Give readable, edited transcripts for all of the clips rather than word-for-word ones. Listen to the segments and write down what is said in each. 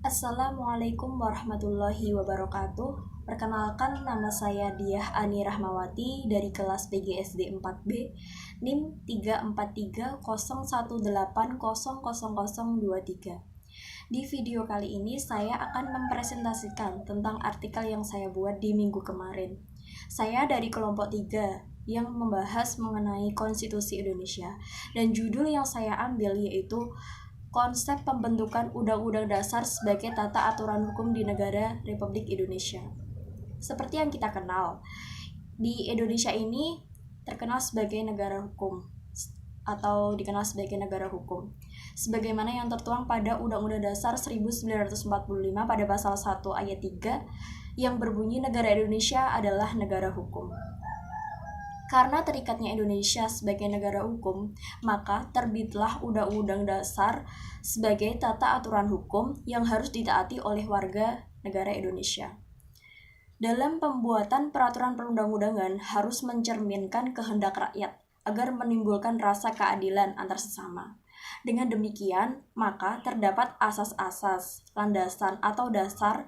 Assalamualaikum warahmatullahi wabarakatuh. Perkenalkan, nama saya Diah Ani Rahmawati dari kelas PGSD 4B, NIM 3430180800023. Di video kali ini saya akan mempresentasikan tentang artikel yang saya buat di minggu kemarin. Saya dari kelompok 3 yang membahas mengenai Konstitusi Indonesia, dan judul yang saya ambil yaitu konsep pembentukan Undang-Undang Dasar sebagai tata aturan hukum di negara Republik Indonesia. Seperti yang kita kenal, di Indonesia ini terkenal sebagai negara hukum atau dikenal sebagai negara hukum, sebagaimana yang tertuang pada Undang-Undang Dasar 1945 pada pasal 1 ayat 3 yang berbunyi negara Indonesia adalah negara hukum. Karena terikatnya Indonesia sebagai negara hukum, maka terbitlah Undang-Undang Dasar sebagai tata aturan hukum yang harus ditaati oleh warga negara Indonesia. Dalam pembuatan peraturan perundang-undangan harus mencerminkan kehendak rakyat agar menimbulkan rasa keadilan antar sesama. Dengan demikian, maka terdapat asas-asas, landasan atau dasar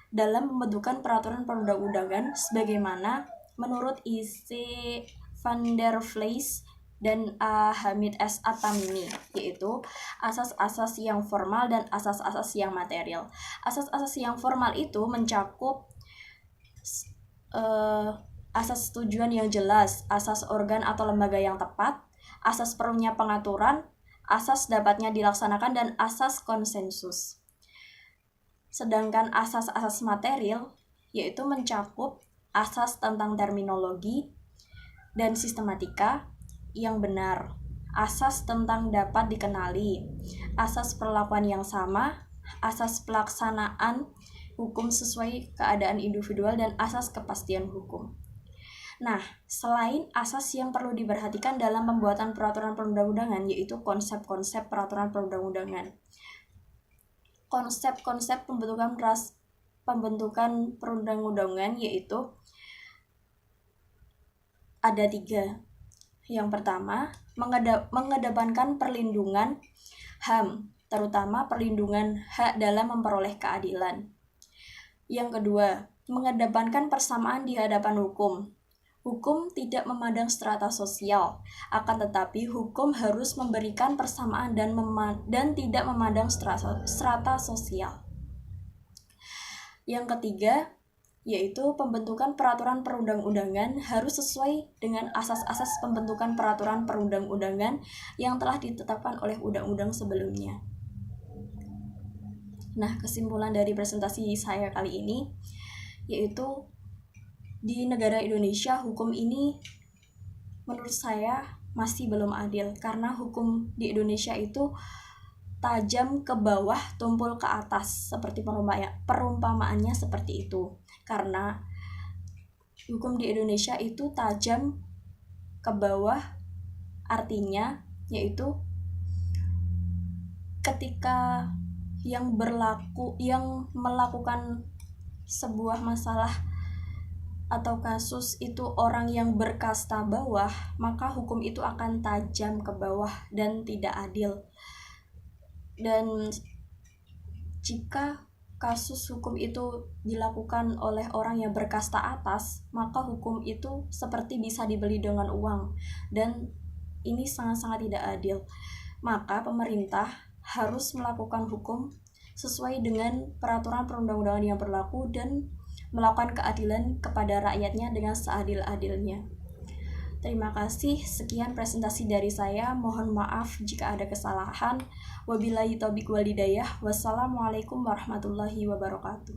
dalam pembentukan peraturan perundang-undangan sebagaimana menurut I.C. van der Vlees dan Hamid S. At-Tamimi, yaitu asas-asas yang formal dan asas-asas yang material. Asas-asas yang formal itu mencakup asas tujuan yang jelas, asas organ atau lembaga yang tepat, asas perlunya pengaturan, asas dapatnya dilaksanakan, dan asas konsensus. Sedangkan asas-asas material yaitu mencakup asas tentang terminologi dan sistematika yang benar, asas tentang dapat dikenali, asas perlakuan yang sama, asas pelaksanaan hukum sesuai keadaan individual, dan asas kepastian hukum. Nah, selain asas yang perlu diperhatikan dalam pembuatan peraturan perundang-undangan yaitu konsep-konsep peraturan perundang-undangan. Konsep-konsep pembentukan perundang-undangan yaitu ada 3. Yang pertama, mengedepankan perlindungan HAM, terutama perlindungan hak dalam memperoleh keadilan. Yang kedua, mengedepankan persamaan di hadapan hukum. Hukum tidak memandang strata sosial, akan tetapi hukum harus memberikan persamaan dan tidak memandang strata sosial. Yang ketiga, yaitu pembentukan peraturan perundang-undangan harus sesuai dengan asas-asas pembentukan peraturan perundang-undangan yang telah ditetapkan oleh undang-undang sebelumnya. Nah, kesimpulan dari presentasi saya kali ini yaitu di negara Indonesia hukum ini menurut saya masih belum adil, karena hukum di Indonesia itu tajam ke bawah, tumpul ke atas, seperti perumpamaannya seperti itu. Karena hukum di Indonesia itu tajam ke bawah, artinya yaitu ketika yang melakukan sebuah masalah atau kasus itu orang yang berkasta bawah, maka hukum itu akan tajam ke bawah dan tidak adil. Dan jika kasus hukum itu dilakukan oleh orang yang berkasta atas, maka hukum itu seperti bisa dibeli dengan uang, dan ini sangat-sangat tidak adil. Maka pemerintah harus melakukan hukum sesuai dengan peraturan perundang-undangan yang berlaku dan melakukan keadilan kepada rakyatnya dengan seadil-adilnya. Terima kasih, sekian presentasi dari saya. Mohon maaf jika ada kesalahan. Wabillahi taufiq wal hidayah. Wassalamualaikum warahmatullahi wabarakatuh.